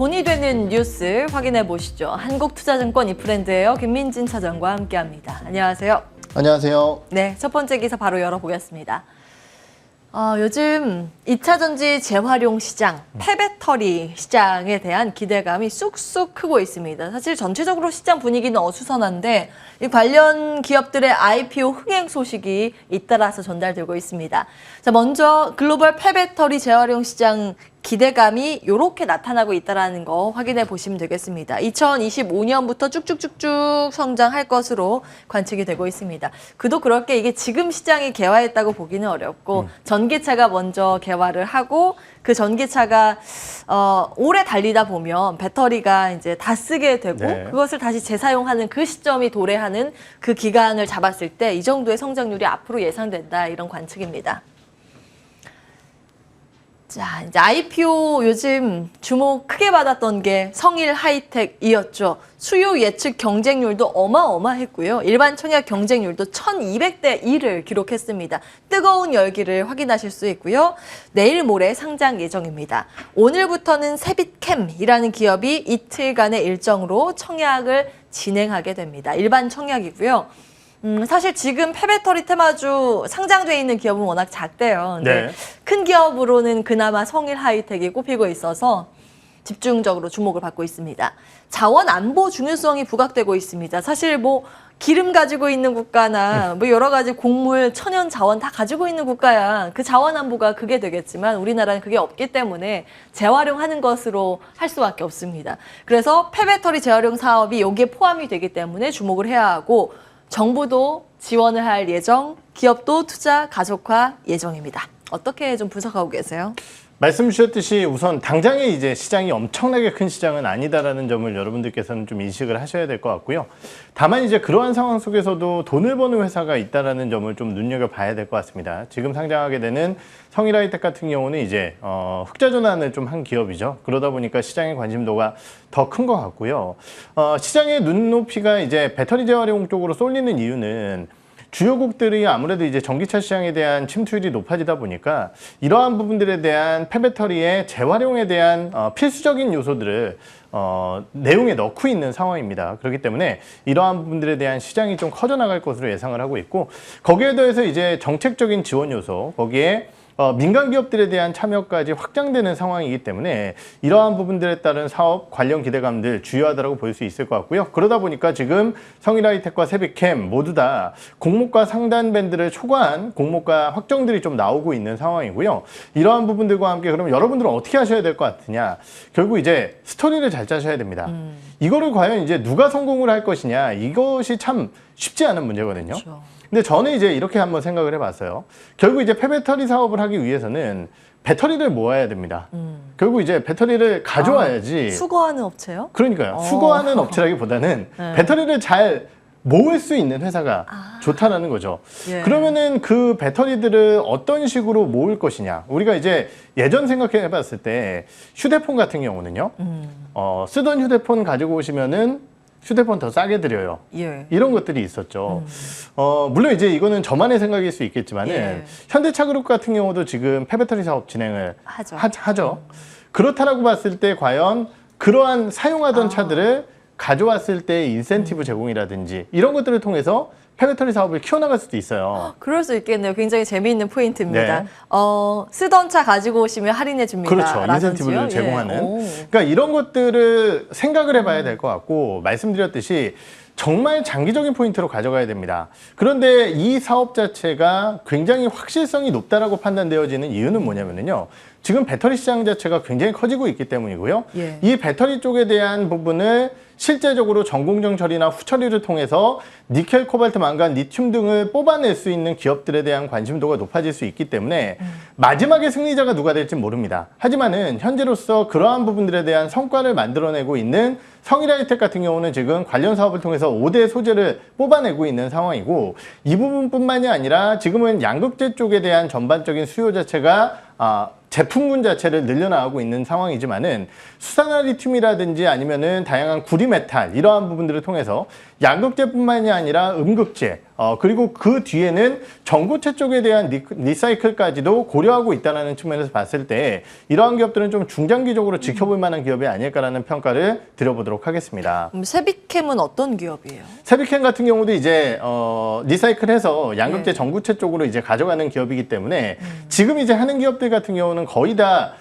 돈이 되는 뉴스 확인해 보시죠. 한국투자증권 이프랜드예요. 김민진 차장과 함께합니다. 안녕하세요. 안녕하세요. 네, 첫 번째 기사 바로 열어보겠습니다. 요즘 2차 전지 재활용 시장, 폐배터리 시장에 대한 기대감이 쑥쑥 크고 있습니다. 사실 전체적으로 시장 분위기는 어수선한데 이 관련 기업들의 IPO 흥행 소식이 잇따라서 전달되고 있습니다. 자, 먼저 글로벌 폐배터리 재활용 시장 기대감이 이렇게 나타나고 있다는 거 확인해 보시면 되겠습니다. 2025년부터 쭉쭉쭉쭉 성장할 것으로 관측이 되고 있습니다. 그도 그럴 게 이게 지금 시장이 개화했다고 보기는 어렵고 전기차가 먼저 개화를 하고 그 전기차가 오래 달리다 보면 배터리가 이제 다 쓰게 되고 네. 그것을 다시 재사용하는 그 시점이 도래하는 그 기간을 잡았을 때 이 정도의 성장률이 앞으로 예상된다 이런 관측입니다. 자, 이제 IPO 요즘 주목 크게 받았던 게 성일 하이텍이었죠. 수요 예측 경쟁률도 어마어마했고요. 일반 청약 경쟁률도 1200대 1을 기록했습니다. 뜨거운 열기를 확인하실 수 있고요. 내일 모레 상장 예정입니다. 오늘부터는 세빛캠이라는 기업이 이틀간의 일정으로 청약을 진행하게 됩니다. 일반 청약이고요. 사실 지금 폐배터리 테마주 상장돼 있는 기업은 워낙 작대요. 근데 네. 큰 기업으로는 그나마 성일 하이텍이 꼽히고 있어서 집중적으로 주목을 받고 있습니다. 자원 안보 중요성이 부각되고 있습니다. 사실 뭐 기름 가지고 있는 국가나 뭐 여러 가지 곡물, 천연 자원 다 가지고 있는 국가야 그 자원 안보가 그게 되겠지만 우리나라는 그게 없기 때문에 재활용하는 것으로 할 수밖에 없습니다. 그래서 폐배터리 재활용 사업이 여기에 포함이 되기 때문에 주목을 해야 하고 정부도 지원을 할 예정, 기업도 투자 가속화 예정입니다. 어떻게 좀 분석하고 계세요? 말씀 주셨듯이 우선 당장에 이제 시장이 엄청나게 큰 시장은 아니다라는 점을 여러분들께서는 좀 인식을 하셔야 될 것 같고요. 다만 이제 그러한 상황 속에서도 돈을 버는 회사가 있다라는 점을 좀 눈여겨봐야 될 것 같습니다. 지금 상장하게 되는 성일하이텍 같은 경우는 이제 흑자 전환을 좀 한 기업이죠. 그러다 보니까 시장의 관심도가 더 큰 것 같고요. 시장의 눈높이가 이제 배터리 재활용 쪽으로 쏠리는 이유는 주요국들이 아무래도 이제 전기차 시장에 대한 침투율이 높아지다 보니까 이러한 부분들에 대한 폐배터리의 재활용에 대한 필수적인 요소들을 내용에 넣고 있는 상황입니다. 그렇기 때문에 이러한 부분들에 대한 시장이 좀 커져나갈 것으로 예상을 하고 있고 거기에 더해서 이제 정책적인 지원 요소, 거기에 민간 기업들에 대한 참여까지 확장되는 상황이기 때문에 이러한 부분들에 따른 사업 관련 기대감들 주요하다고 볼 수 있을 것 같고요. 그러다 보니까 지금 성일하이텍과 세빛캠 모두 다 공모가 상단 밴드를 초과한 공모가 확정들이 좀 나오고 있는 상황이고요. 이러한 부분들과 함께 그러면 여러분들은 어떻게 하셔야 될 것 같으냐? 결국 이제 스토리를 잘 짜셔야 됩니다. 이거를 과연 이제 누가 성공을 할 것이냐? 이것이 참 쉽지 않은 문제거든요. 그렇죠. 근데 저는 이제 이렇게 한번 생각을 해봤어요. 결국 이제 폐배터리 사업을 하기 위해서는 배터리를 모아야 됩니다. 결국 이제 배터리를 가져와야지. 수거하는 업체요? 그러니까요. 수거하는 업체라기보다는 네. 배터리를 잘 모을 수 있는 회사가 좋다라는 거죠. 예. 그러면은 그 배터리들을 어떤 식으로 모을 것이냐. 우리가 이제 예전 생각해 봤을 때 휴대폰 같은 경우는요. 쓰던 휴대폰 가지고 오시면은 휴대폰 더 싸게 드려요. 예. 이런 것들이 있었죠. 물론 이제 이거는 저만의 생각일 수 있겠지만은 예. 현대차그룹 같은 경우도 지금 폐배터리 사업 진행을 하죠. 하죠. 그렇다라고 봤을 때 과연 그러한 사용하던 차들을 가져왔을 때 인센티브 제공이라든지 이런 것들을 통해서 폐배터리 사업을 키워나갈 수도 있어요. 그럴 수 있겠네요. 굉장히 재미있는 포인트입니다. 네. 쓰던 차 가지고 오시면 할인해 줍니다. 그렇죠. 인센티브를 제공하는. 오. 그러니까 이런 것들을 생각을 해봐야 될 것 같고 말씀드렸듯이 정말 장기적인 포인트로 가져가야 됩니다. 그런데 이 사업 자체가 굉장히 확실성이 높다라고 판단되어지는 이유는 뭐냐면요. 지금 배터리 시장 자체가 굉장히 커지고 있기 때문이고요. 예. 이 배터리 쪽에 대한 부분을 실제적으로 전공정 처리나 후처리를 통해서 니켈, 코발트, 망간, 리튬 등을 뽑아낼 수 있는 기업들에 대한 관심도가 높아질 수 있기 때문에 마지막에 승리자가 누가 될지 모릅니다. 하지만은 현재로서 그러한 부분들에 대한 성과를 만들어내고 있는 성일하이텍 같은 경우는 지금 관련 사업을 통해서 5대 소재를 뽑아내고 있는 상황이고 이 부분뿐만이 아니라 지금은 양극재 쪽에 대한 전반적인 수요 자체가 제품군 자체를 늘려나가고 있는 상황이지만은 수산화 리튬이라든지 아니면은 다양한 구리 메탈 이러한 부분들을 통해서 양극재뿐만이 아니라 음극재 그리고 그 뒤에는 전고체 쪽에 대한 리사이클까지도 고려하고 있다는 측면에서 봤을 때 이러한 기업들은 좀 중장기적으로 지켜볼 만한 기업이 아닐까라는 평가를 드려보도록 하겠습니다. 세비캠은 어떤 기업이에요? 세비캠 같은 경우도 이제 리사이클해서 양극재 전구체 쪽으로 이제 가져가는 기업이기 때문에 지금 이제 하는 기업들 같은 경우는 거의 다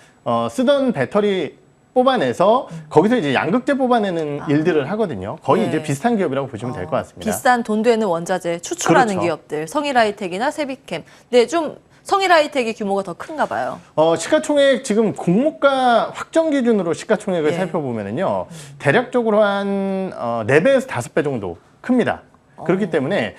쓰던 배터리 뽑아내서 거기서 이제 양극재 뽑아내는 일들을 하거든요. 거의 네. 이제 비슷한 기업이라고 보시면 될 것 같습니다. 비싼 돈 되는 원자재 추출하는 그렇죠. 기업들, 성일하이텍이나 세비캠. 근데 좀 성일하이텍의 규모가 더 큰가 봐요. 시가총액 지금 공모가 확정 기준으로 시가총액을 예. 살펴보면은요, 대략적으로 한 4배에서 5배 정도 큽니다. 그렇기 때문에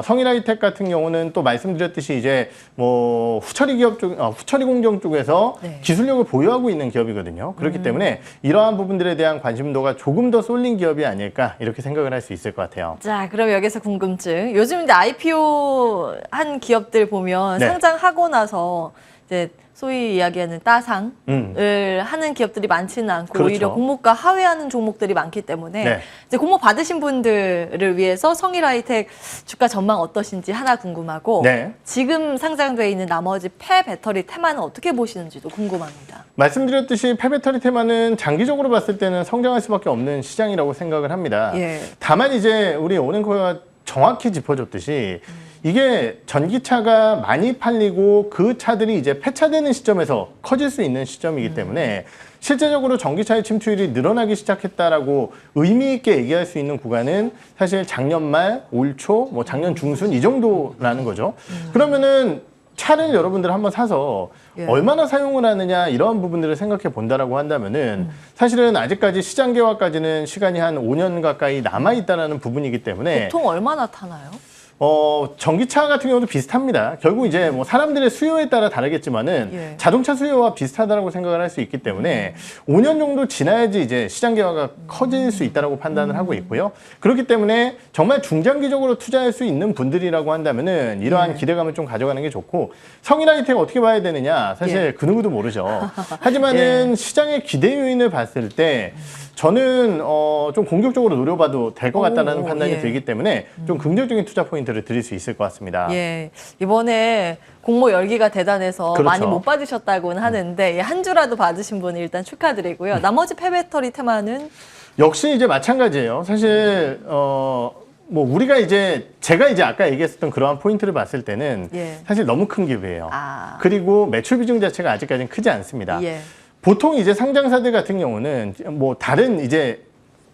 성일하이텍 같은 경우는 또 말씀드렸듯이 이제 뭐 후처리 기업 쪽, 후처리 공정 쪽에서 네. 기술력을 보유하고 있는 기업이거든요. 그렇기 때문에 이러한 부분들에 대한 관심도가 조금 더 쏠린 기업이 아닐까 이렇게 생각을 할 수 있을 것 같아요. 자, 그럼 여기서 궁금증. 요즘 이제 IPO 한 기업들 보면 네. 상장하고 나서 이제 소위 이야기하는 따상을 하는 기업들이 많지는 않고 그렇죠. 오히려 공모가 하회하는 종목들이 많기 때문에 네. 이제 공모 받으신 분들을 위해서 성일하이텍 주가 전망 어떠신지 하나 궁금하고 네. 지금 상장돼 있는 나머지 폐배터리 테마는 어떻게 보시는지도 궁금합니다. 말씀드렸듯이 폐배터리 테마는 장기적으로 봤을 때는 성장할 수밖에 없는 시장이라고 생각을 합니다. 예. 다만 이제 우리 오는코가 정확히 짚어줬듯이 이게 전기차가 많이 팔리고 그 차들이 이제 폐차되는 시점에서 커질 수 있는 시점이기 때문에 실제적으로 전기차의 침투율이 늘어나기 시작했다라고 의미 있게 얘기할 수 있는 구간은 사실 작년 말, 올 초, 뭐 작년 중순 이 정도라는 거죠. 그러면은 차를 여러분들 한번 사서 예. 얼마나 사용을 하느냐 이런 부분들을 생각해 본다라고 한다면은 사실은 아직까지 시장 개화까지는 시간이 한 5년 가까이 남아 있다라는 부분이기 때문에 보통 얼마나 타나요? 전기차 같은 경우도 비슷합니다. 결국 이제 뭐 사람들의 수요에 따라 다르겠지만은 예. 자동차 수요와 비슷하다라고 생각을 할 수 있기 때문에 5년 정도 지나야지 이제 시장 개화가 커질 수 있다라고 판단을 하고 있고요. 그렇기 때문에 정말 중장기적으로 투자할 수 있는 분들이라고 한다면은 이러한 기대감을 좀 가져가는 게 좋고 성일하이텍 어떻게 봐야 되느냐 사실 그 누구도 모르죠. 하지만은 시장의 기대 요인을 봤을 때 저는 좀 공격적으로 노려봐도 될 것 같다는 판단이 예. 들기 때문에 좀 긍정적인 투자 포인트를 드릴 수 있을 것 같습니다. 예, 이번에 공모 열기가 대단해서 그렇죠. 많이 못 받으셨다고는 하는데 한 주라도 받으신 분은 일단 축하드리고요. 나머지 폐배터리 테마는 역시 이제 마찬가지예요. 사실 뭐 우리가 이제 제가 이제 아까 얘기했었던 그러한 포인트를 봤을 때는 예. 사실 너무 큰 기업이에요. 아. 그리고 매출 비중 자체가 아직까지는 크지 않습니다. 예. 보통 이제 상장사들 같은 경우는 뭐 다른 이제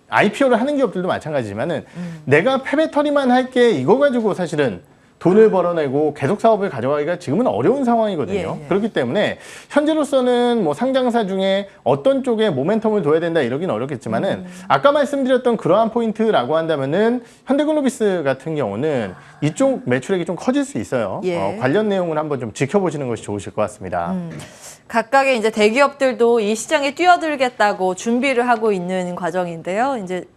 IPO를 하는 기업들도 마찬가지지만은 내가 폐배터리만 할게 이거 가지고 사실은 돈을 벌어내고 계속 사업을 가져가기가 지금은 어려운 상황이거든요. 예, 예. 그렇기 때문에 현재로서는 뭐 상장사 중에 어떤 쪽에 모멘텀을 둬야 된다 이러긴 어렵겠지만은 아까 말씀드렸던 그러한 포인트라고 한다면은 현대글로비스 같은 경우는 이쪽 매출액이 좀 커질 수 있어요. 예. 관련 내용을 한번 좀 지켜보시는 것이 좋으실 것 같습니다. 각각의 이제 대기업들도 이 시장에 뛰어들겠다고 준비를 하고 있는 과정인데요. 이제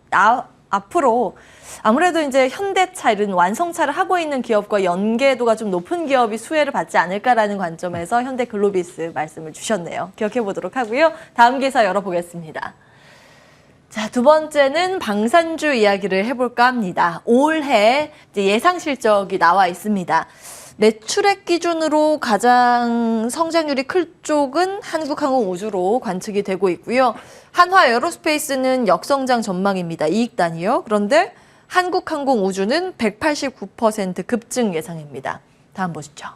앞으로 아무래도 이제 현대차 이런 완성차를 하고 있는 기업과 연계도가 좀 높은 기업이 수혜를 받지 않을까라는 관점에서 현대글로비스 말씀을 주셨네요. 기억해 보도록 하고요. 다음 기사 열어보겠습니다. 자, 두 번째는 방산주 이야기를 해볼까 합니다. 올해 이제 예상 실적이 나와 있습니다. 매출액 기준으로 가장 성장률이 클 쪽은 한국항공우주로 관측이 되고 있고요. 한화에어로스페이스는 역성장 전망입니다. 이익 단위요. 그런데 한국항공우주는 189% 급증 예상입니다. 다음 보시죠.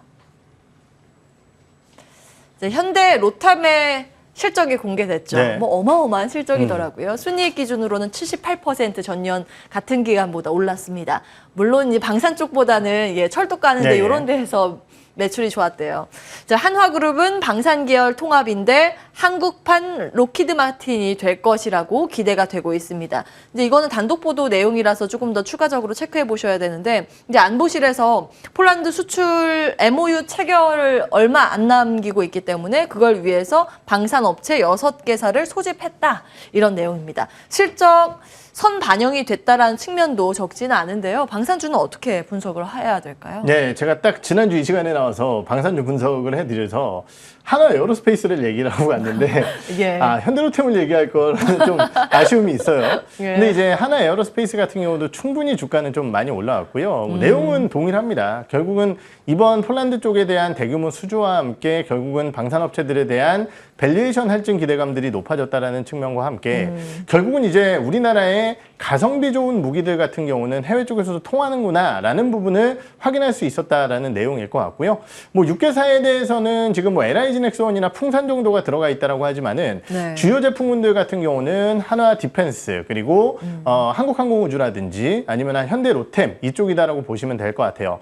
현대 로탐의 실적이 공개됐죠. 네. 뭐 어마어마한 실적이더라고요. 순이익 기준으로는 78% 전년 같은 기간보다 올랐습니다. 물론 이 방산 쪽보다는 철도 까는데 네. 이런 데에서 매출이 좋았대요. 자, 한화그룹은 방산 계열 통합인데 한국판 로키드 마틴이 될 것이라고 기대가 되고 있습니다. 이제 이거는 단독 보도 내용이라서 조금 더 추가적으로 체크해 보셔야 되는데 이제 안보실에서 폴란드 수출 MOU 체결을 얼마 안 남기고 있기 때문에 그걸 위해서 방산 업체 6개사를 소집했다. 이런 내용입니다. 실적 선 반영이 됐다라는 측면도 적지는 않은데요. 방산주는 어떻게 분석을 해야 될까요? 네, 제가 딱 지난주 이 시간에 나와서 방산주 분석을 해드려서 하나 에어로스페이스를 얘기를 하고 왔는데 예. 현대로템을 얘기할 거라는 좀 아쉬움이 있어요. 예. 근데 이제 하나 에어로스페이스 같은 경우도 충분히 주가는 좀 많이 올라왔고요. 내용은 동일합니다. 결국은 이번 폴란드 쪽에 대한 대규모 수주와 함께 결국은 방산업체들에 대한 밸류에이션 할증 기대감들이 높아졌다라는 측면과 함께 결국은 이제 우리나라의 가성비 좋은 무기들 같은 경우는 해외 쪽에서도 통하는구나라는 부분을 확인할 수 있었다라는 내용일 것 같고요. 뭐 6개사에 대해서는 지금 뭐 LIG 넥스원이나 풍산 정도가 들어가 있다라고 하지만은 네. 주요 제품군들 같은 경우는 한화 디펜스 그리고 한국항공우주라든지 아니면 현대 로템 이쪽이다라고 보시면 될 것 같아요.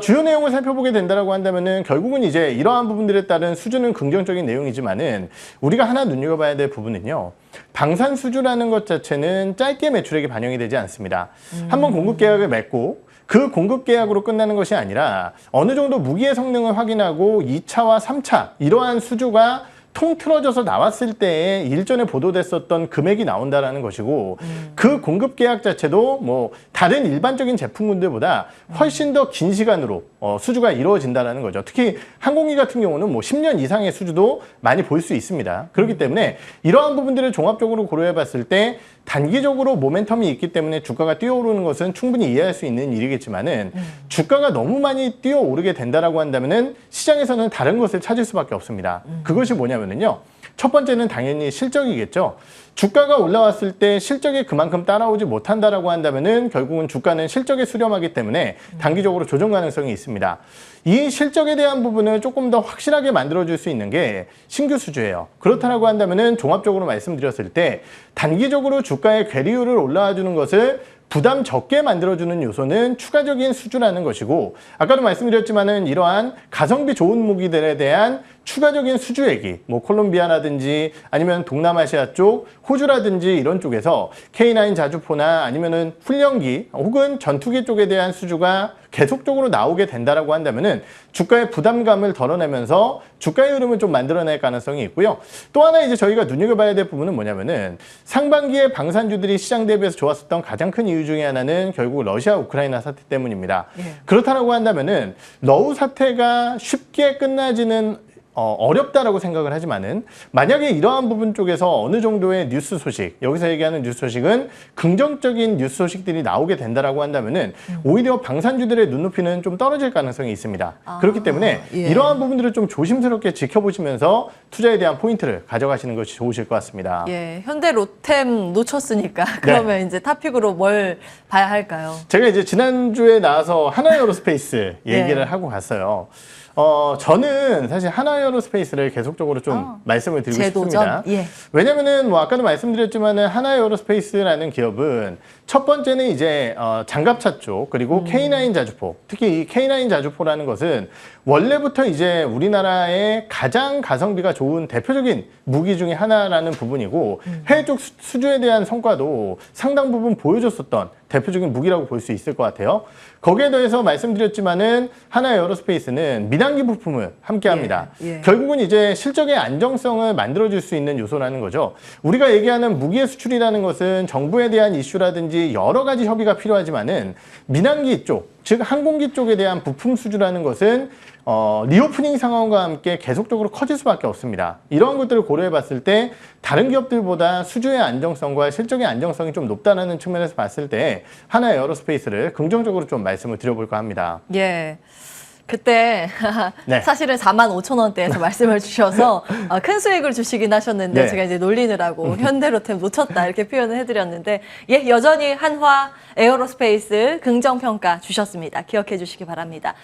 주요 내용을 살펴보게 된다라고 한다면은 결국은 이제 이러한 부분들에 따른 수주는 긍정적인 내용이지만은 우리가 하나 눈여겨봐야 될 부분은요. 방산 수주라는 것 자체는 짧게 매출액이 반영이 되지 않습니다. 한번 공급 계약을 맺고 그 공급 계약으로 끝나는 것이 아니라 어느 정도 무기의 성능을 확인하고 2차와 3차 이러한 수주가 통틀어져서 나왔을 때에 일전에 보도됐었던 금액이 나온다라는 것이고 그 공급 계약 자체도 뭐 다른 일반적인 제품군들보다 훨씬 더 긴 시간으로 수주가 이루어진다는 거죠. 특히 항공기 같은 경우는 뭐 10년 이상의 수주도 많이 볼 수 있습니다. 그렇기 때문에 이러한 부분들을 종합적으로 고려해 봤을 때 단기적으로 모멘텀이 있기 때문에 주가가 뛰어오르는 것은 충분히 이해할 수 있는 일이겠지만은 주가가 너무 많이 뛰어오르게 된다라고 한다면은 시장에서는 다른 것을 찾을 수밖에 없습니다. 그것이 뭐냐면은요. 첫 번째는 당연히 실적이겠죠. 주가가 올라왔을 때 실적이 그만큼 따라오지 못한다라고 한다면은 결국은 주가는 실적에 수렴하기 때문에 단기적으로 조정 가능성이 있습니다. 이 실적에 대한 부분을 조금 더 확실하게 만들어줄 수 있는 게 신규 수주예요. 그렇다라고 한다면은 종합적으로 말씀드렸을 때 단기적으로 주가의 괴리율을 올라와주는 것을 부담 적게 만들어주는 요소는 추가적인 수주라는 것이고 아까도 말씀드렸지만은 이러한 가성비 좋은 무기들에 대한 추가적인 수주액이 뭐 콜롬비아라든지 아니면 동남아시아 쪽 호주라든지 이런 쪽에서 K9 자주포나 아니면은 훈련기 혹은 전투기 쪽에 대한 수주가 계속적으로 나오게 된다라고 한다면은 주가의 부담감을 덜어내면서 주가의 흐름을 좀 만들어낼 가능성이 있고요. 또 하나 이제 저희가 눈여겨봐야 될 부분은 뭐냐면은 상반기에 방산주들이 시장 대비해서 좋았었던 가장 큰 이유 중에 하나는 결국 러시아 우크라이나 사태 때문입니다. 예. 그렇다라고 한다면은 러우 사태가 쉽게 끝나지는 어렵다라고 생각을 하지만은 만약에 이러한 부분 쪽에서 어느 정도의 뉴스 소식, 여기서 얘기하는 뉴스 소식은 긍정적인 뉴스 소식들이 나오게 된다라고 한다면은 오히려 방산주들의 눈높이는 좀 떨어질 가능성이 있습니다. 그렇기 때문에 예. 이러한 부분들을 좀 조심스럽게 지켜보시면서 투자에 대한 포인트를 가져가시는 것이 좋으실 것 같습니다. 예, 현대 로템 놓쳤으니까 그러면 이제 타픽으로 뭘 봐야 할까요? 제가 이제 지난주에 나와서 하나에어로스페이스 얘기를 예. 하고 갔어요. 저는 사실 하나에어로스페이스를 계속적으로 좀 말씀을 드리고 싶습니다. 예. 왜냐면은 뭐 아까도 말씀드렸지만은 하나에어로스페이스라는 기업은 첫 번째는 이제 장갑차 쪽 그리고 K9 자주포, 특히 이 K9 자주포라는 것은 원래부터 이제 우리나라의 가장 가성비가 좋은 대표적인 무기 중에 하나라는 부분이고 해외 쪽 수주에 대한 성과도 상당 부분 보여줬었던 대표적인 무기라고 볼 수 있을 것 같아요. 거기에 더해서 말씀드렸지만은 하나에어로스페이스는 민항기 부품을 함께합니다. 예. 결국은 이제 실적의 안정성을 만들어줄 수 있는 요소라는 거죠. 우리가 얘기하는 무기의 수출이라는 것은 정부에 대한 이슈라든지 여러 가지 협의가 필요하지만은 민항기 쪽, 즉 항공기 쪽에 대한 부품 수주라는 것은 리오프닝 상황과 함께 계속적으로 커질 수밖에 없습니다. 이러한 것들을 고려해 봤을 때 다른 기업들보다 수주의 안정성과 실적의 안정성이 좀 높다는 측면에서 봤을 때 하나에어로스페이스를 긍정적으로 좀 말씀을 드려볼까 합니다. 예. 그때 네. 사실은 45,000원대에서 말씀을 주셔서 큰 수익을 주시긴 하셨는데 네. 제가 이제 놀리느라고 현대로템 놓쳤다 이렇게 표현을 해드렸는데 예, 여전히 한화 에어로스페이스 긍정평가 주셨습니다. 기억해 주시기 바랍니다.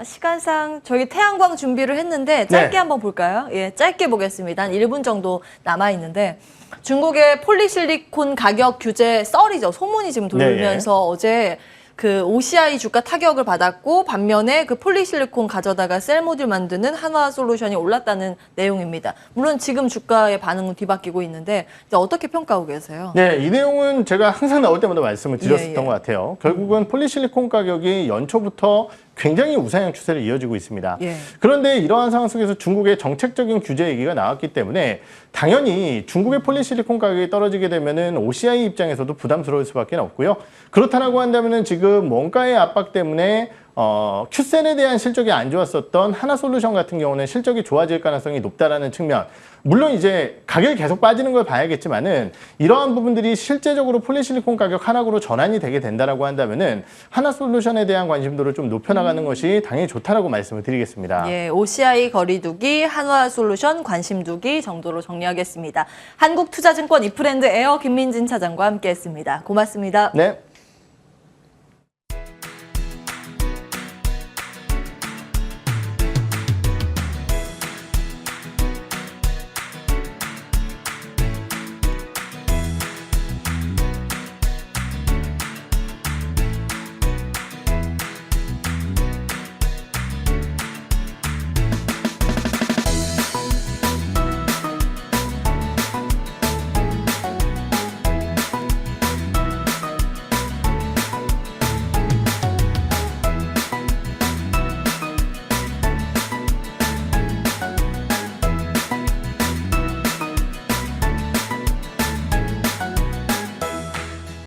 시간상 저희 태양광 준비를 했는데 짧게 네. 한번 볼까요? 예, 짧게 보겠습니다. 한 1분 정도 남아있는데 중국의 폴리실리콘 가격 규제 썰이죠. 소문이 지금 돌면서 어제 그 OCI 주가 타격을 받았고 반면에 그 폴리실리콘 가져다가 셀 모듈 만드는 한화솔루션이 올랐다는 내용입니다. 물론 지금 주가의 반응은 뒤바뀌고 있는데 이제 어떻게 평가하고 계세요? 네, 이 내용은 제가 항상 나올 때마다 말씀을 드렸었던 예. 것 같아요. 결국은 폴리실리콘 가격이 연초부터 굉장히 우상향 추세를 이어지고 있습니다. 예. 그런데 이러한 상황 속에서 중국의 정책적인 규제 얘기가 나왔기 때문에 당연히 중국의 폴리실리콘 가격이 떨어지게 되면은 OCI 입장에서도 부담스러울 수밖에 없고요. 그렇다라고 한다면은 지금 원가의 압박 때문에 큐센에 대한 실적이 안 좋았었던 하나솔루션 같은 경우는 실적이 좋아질 가능성이 높다라는 측면. 물론 이제 가격이 계속 빠지는 걸 봐야겠지만은 이러한 부분들이 실제적으로 폴리실리콘 가격 하락으로 전환이 되게 된다라고 한다면은 하나솔루션에 대한 관심도를 좀 높여나가는 것이 당연히 좋다라고 말씀을 드리겠습니다. 예, OCI 거리두기, 한화솔루션 관심두기 정도로 정리하겠습니다. 한국투자증권 이프랜드 에어 김민진 차장과 함께했습니다. 고맙습니다. 네.